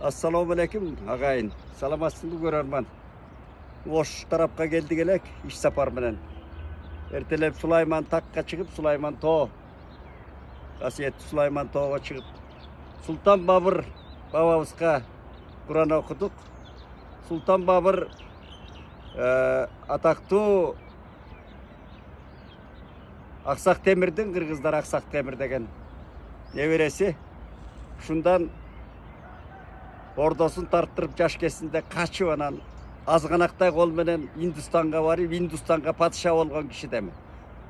Assalamu alaikum agayın. Salamatсызбы көрөрман. Ош тарапка келдик элек иш сапар менен. Эртелеп Сулайман такка чыгып, Сулайман тоо. Касиеттүү Сулайман тоого чыгып, Султан Бабыр бабабызга Куран окудук. Султан Бабыр атактуу Аксак Темирдин, кыргыздар Аксак Темир деген небереси. Ушундан ордосун тарттырып жаш кезинде качып анан азганактай кол менен Индустанга барып, Индустанга падыша болгон киши деми.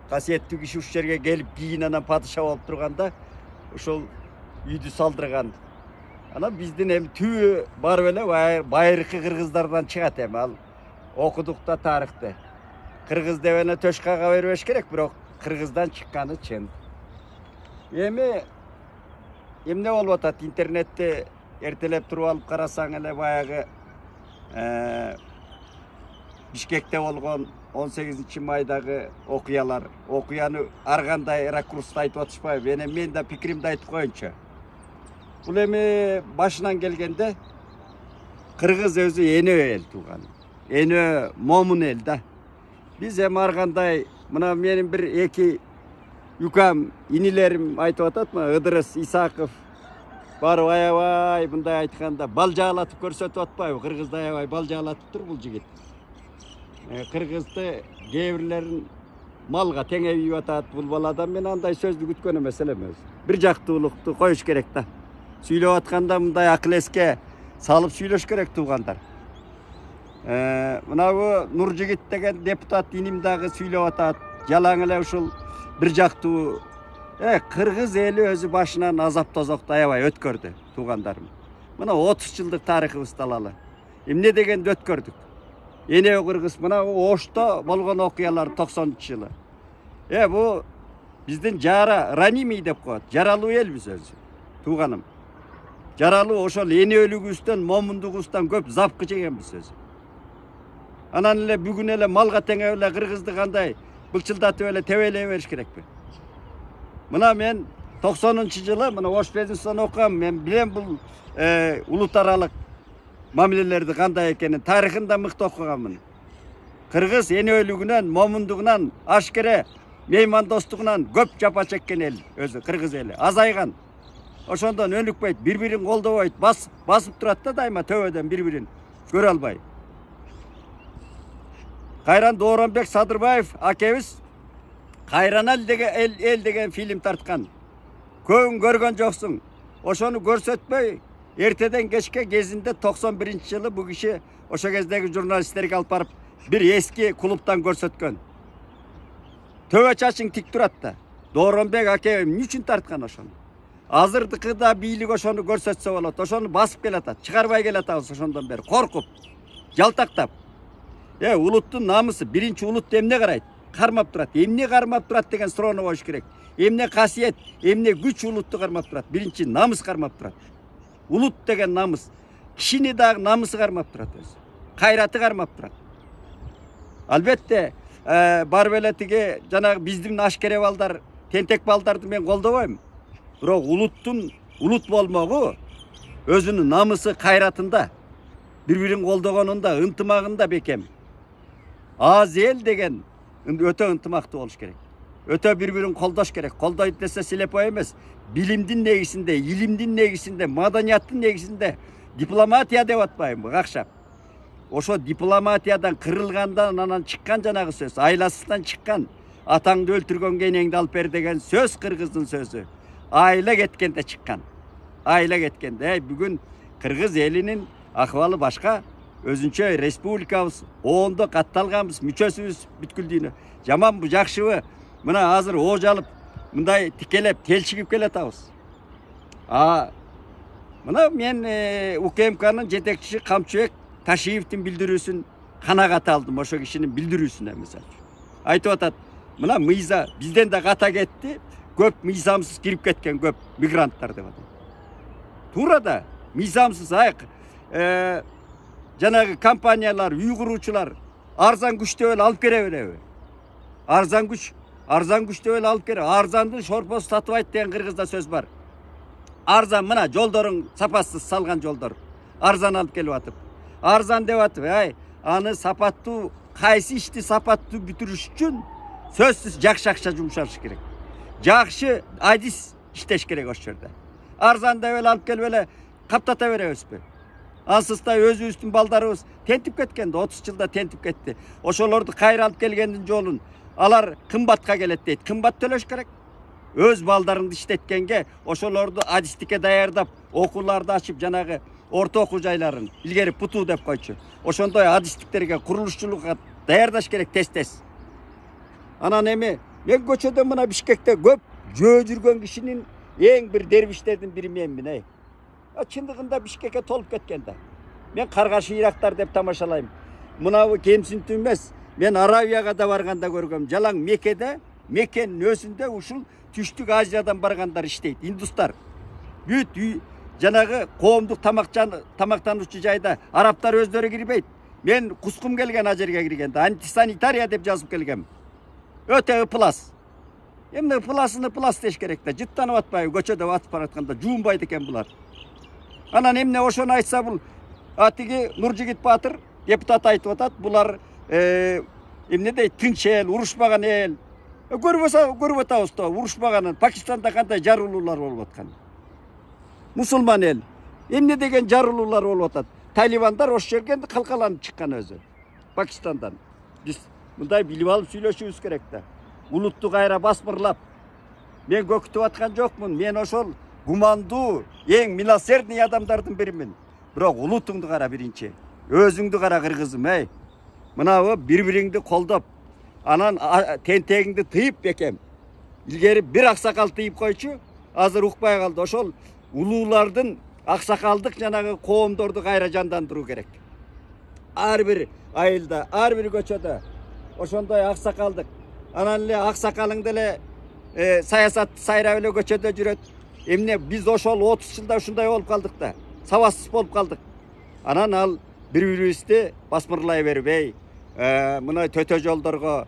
Касиеттүү киши ушул жерге келип кийин анан падыша болуп турганда ошол үйдү салдырган. Анан биздин эми түбү барып эле байыркы кыргыздардан чыгат эми ал окудук да тарыхты. Кыргыз деп эле төш кага бербеш керек, бирок кыргыздан чыкканы чын. Эми эмне болуп атат интернетте эртелеп туруп алып карасаң эле баягы Бишкекте болгон 18-майдагы окуяны ар кандай ракурста айтып атышпайбы? Мен да пикиримди айтып коеюнчу. Бул эми башынан келгенде кыргыз өзү энө эл тууган. Энө момун эл да. Биз эми ар кандай мына менин бир эки юкам инилерим айтып ататмы? Ыдырыс Исаков барып аябай мындай айтканда балжаалатып көрсөтүп атпайбы? Кыргызды аябай балжаалатып тур бул жигит. Кыргызды кээ бирлерин малга теңейип атат бул баладан. Мен андай сөздү күткөн эмес элем өзү. Бир жактуулукту коюш керек да. Сүйлөп атканда мындай акыл эске салып сүйлөш керек туугандар. Мынабу Нуржигит деген депутат иним дагы сүйлөп атат. Жалаң эле ушул бир жактуу кыргыз эли өзү башынан азап тозокту аябай өткөрдү туугандарым. Мына 30 жылдык тарыхыбызды алалы. Эмне дегенди өткөрдүк. Эне кыргыз мына Ошто болгон окуялар 90-жылы. Бу биздин жара Раними деп коет. Жаралуу элбиз өзү. Тууганым. Жаралуу ошол эне өлүгүбүздөн, момундугубуздан көп запкы жегенбиз өзү. Анан эле бүгүн эле малга теңеп эле кыргызды кандай былчылдатып эле тебелей бериш керекпи? Мына мен 90-жылы мына Ош Безинстон окугам. Мен билем бул улут аралык мамилелерди кандай экенин, тарыхын да мыкты окуганмын. Кыргыз эне өлүгүнөн, момундугунан, ашкере меймандостугунан көп жапа чеккен эл өзү, кыргыз эли. Азайган. Ошондон өнүкпөйт, бири-бирин колдобойт, басып турат да дайыма төбөдөн бири-бирин көрө албай. Кайран Дооронбек Садырбаев акебиз Кайран эл деген фильм тарткан. Көбүн көргөн жоксуң. Ошону көрсөтпөй эртеден кечке кезинде 91-жылы бу киши ошо кездеги журналисттерге алып барып бир эски клубтан көрсөткөн. Төбө чачың тик турат да. Дооронбек аке эмне үчүн тарткан ошону? Азырдыкы да бийлик ошону көрсөтсө болот. Ошону басып келатат, чыгарбай келатабыз ошондон бери коркуп, жалтактап. Улуттун намысы, биринчи улут эмне карайт? Кармап турат. Эмне кармап турат деген суроону коюш керек. Эмне касиет, эмне күч улутту кармап турат? Биринчи намыс кармап турат. Улут деген намыс. Кишини дагы намысы кармап турат өзү. Кайраты кармап турат. Албетте, барып эле тиги жанагы биздин ашкере балдар, тентек балдарды мен колдобойм. Бирок улут болмогу өзүнүн намысы, кайратында, бири-бирин колдогонунда, ынтымагында бекем. Аз эл деген өтө ынтымактуу болуш керек. Өтө бири-бирин колдош керек. Колдойт десе силепой эмес. Билимдин негизинде, илимдин негизинде, маданияттын негизинде дипломатия деп атпайбы, какшап. Ошо дипломатиядан кырылгандан анан чыккан жанагы сөз, айласынан чыккан, атаңды өлтүргөнгө энеңди алып бер деген сөз кыргыздын сөзү. Айла кеткенде чыккан. Айла кеткенде. Бүгүн кыргыз элинин акыбалы башка. Өзүнчө республикабыз, оондо катталганбыз, мүчөсүбүз бүткүл дүйнө. Жаманбы, жакшыбы? Мына азыр ооч алып, мындай тикелеп, телчигип келатабыз. Мына мен УКМКнын жетекчиси Камчыбек Ташиевдин билдирүүсүн канагат алдым, ошо кишинин билдирүүсүнө мисалы. Айтып атат, мына мыйза бизден да ката кетти, көп мыйзамсыз кирип кеткен көп мигранттар деп атат. Туура да, мыйзамсыз жанагы компаниялар, үй куруучулар арзан күчтө эле алып келе береби? Арзан күчтө эле алып келе. Арзанды шорпосу сатыбайт деген кыргызда сөз бар. Арзан мына жолдорун сапасыз салган жолдор. арзан алып келип атып. Арзан деп атып, аны сапаттуу, кайсы ишти сапаттуу бүтүрүш үчүн сөзсүз жакшы акча жумшаш керек. Жакшы адис иштеш керек ошол жерде. Арзан деп эле алып келип эле каптата беребизби? Ансыз да өзүбүздүн балдарыбыз тентип кеткен, 30 жылда тентип кетти. Ошолорду кайра алып келгендин жолун алар кымбатка келет дейт. Кымбат төлөш керек. Өз балдарыңды иштеткенге ошолорду адистикке даярдап, окууларды ачып, жанагы орто окуу жайларын илгери путу деп койчу. Ошондой адистиктерге, курулушчулукка даярдаш керек тез-тез. Анан эми мен көчөдө мына Бишкекте көп жөө жүргөн кишинин эң бир дербиштердин бири менмин. Чындыгында Бишкекке толуп кеткен да. Мен Каргашы Ирактар деп тамашалайм. Мынабы кемсинтүү эмес. Мен Арабияга да барганда көргөм. Жалаң Меккеде, Меккенин өзүндө ушул Түштүк Азиядан баргандар иштейт, индустар. Бүт жанагы коомдук тамактануучу жайда арабтар өздөрү кирбейт. Мен кускум келген ажерге киргенде антисанитария деп жазып келгем. Өтө ыплас. Эмне ыплас деш керек да. Жыттанып атпайбы, көчөдө атып баратканда жуунбайт экен булар. Анан эмне ошону айтса бул атиги Нуржигит Баатыр депутат айтып атат, булар эмне дейт, тынч эл, урушпаган эл. Көрүп атабыз да, урушпаганын. Пакистанда кандай жарылуулар болуп аткан. Мусулман эл. Эмне деген жарылуулар болуп атат. Талибандар ошол жерге калкаланып чыккан өзү. Пакистандан. Биз мындай билип алып сүйлөшүбүз керек да. Улутту кайра басмырлап. Мен көкүтүп аткан жокмун. Мен ошол гумандуу, эң милосердный адамдардын биримин. Бирок улутуңду кара биринчи. Өзүңдү кара кыргызым, Мынабы бири-бириңди колдоп, анан тентегиңди тыйып бекем. Илгери бир аксакал тыйып койчу, азыр укпай калды. Ошол улуулардын аксакалдык жанагы коомдорду кайра жандандыруу керек. Ар бир айылда, ар бир көчөдө ошондой аксакалдык. Анан эле аксакалыңды эле саясатты сайрап эле көчөдө жүрөт. Эмне биз ошол 30 жылда ушундай болуп калдык да. Сабатсыз болуп калдык. Анан ал бири-бирибизди басмырлай бербей, мына төтө жолдорго,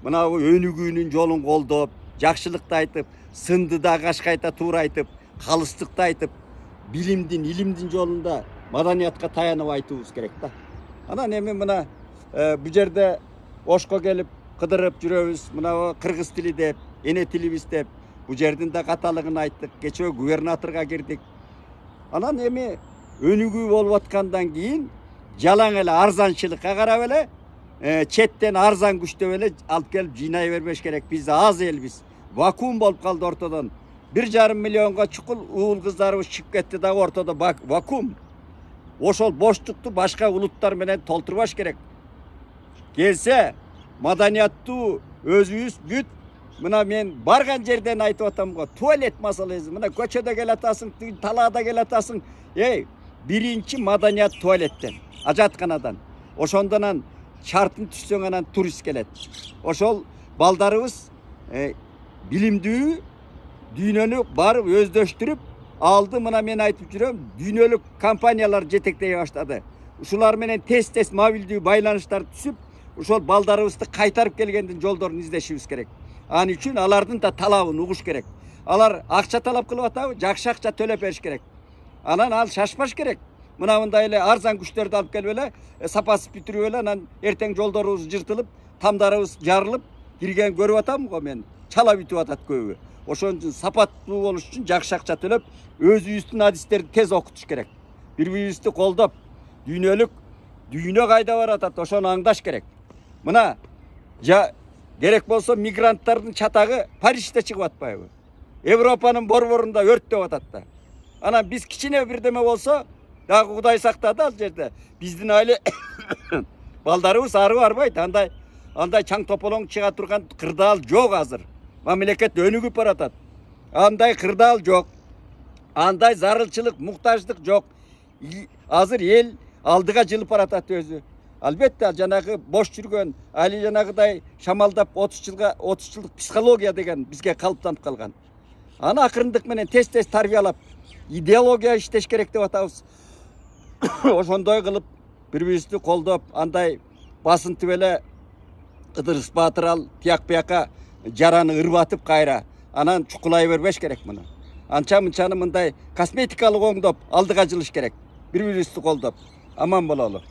мынабу өнүгүүнүн жолун колдоп, жакшылыкты айтып, сынды да кашкайта туура айтып, калыстыкты айтып, билимдин, илимдин жолунда маданиятка таянып айтуубуз керек да. Анан эми мына бу жерде Ошко келип кыдырып жүрөбүз. Мына кыргыз тили деп, эне тилибиз деп, бу жердин да каталыгын айттык. Кечээ губернаторго кирдик. Анан эми өнүгүү болуп аткандан кийин жалаң эле арзанчылыкка карап эле четтен арзан күчтөп эле алып келип жыйнай бербеш керек. Биз аз элбиз. Вакуум болуп калды ортодон. 1,5 миллионго чукул уул кыздарыбыз чыгып кетти дагы ортодо вакуум. Ошол боштукту башка улуттар менен толтурбаш керек. Келсе маданияттуу өзүбүз бүт мына мен барган жерден айтып атам го, туалет маселеси. Мына көчөдө келатасың, талаада келатасың. Биринчи маданият туалеттен, ажатканадан. Ошондон шартын түшсөң анан турист келет. Ошол балдарыбыз билимдүү, дүйнөнү барып өздөштүрүп алды. Мына мен айтып жүрөм, дүйнөлүк компаниялар жетектей баштады. Ушулар менен тез-тез мобилдүү байланыштар түзүп, ошол балдарыбызды кайтарып келгендин жолдорун издешибиз керек. Аны үчүн алардын да талабын угуш керек. Алар акча талап кылып атабы? Жакшы акча төлөп бериш керек. Анан ал шашпаш керек. Мына мындай эле арзан күчтөрдү алып келип эле сапасыз бүтүрүп эле анан эртең жолдорубуз жыртылып, тамдарыбыз жарылып кирген көрүп атам го мен. Чала бүтүп атат көбү. Ошон үчүн сапаттуу болуш үчүн жакшы акча төлөп, өзүбүздүн адистерди тез окутуш керек. Бири-бирибизди колдоп, дүйнө кайда баратат, ошону аңдаш керек. Мына керек болсо мигранттардын чатагы Парижде чыгып атпайбы? Европанын борборунда өрттөп атат да. Анан биз кичине бирдеме болсо, дагы Кудай сактады ал жерде. Биздин айыл балдарыбыз ары барбайт. Андай чаң тополоң чыга турган кырдаал жок азыр. Мамлекет өнүгүп баратат. Андай кырдаал жок. Андай зарылчылык, муктаждык жок. Азыр эл алдыга жылып баратат өзү. Албетте жанагы бош жүргөн, али жанагыдай шамалдап 30 жылдык психология деген бизге калыптанып калган. Аны акырындык менен тез-тез тарбиялап, идеология иштеш керек деп атабыз. Ошондой кылып, бири-бирибизди колдоп, андай басынтып эле Ыдырыс Баатыр ал тияк-бияка жараны ырбатып кайра, анан чукулай бербеш керек муну. Анча-мынчаны мындай косметикалык оңдоп алдыга жылыш керек. Bir-birimizди koldap. Aman bolalım.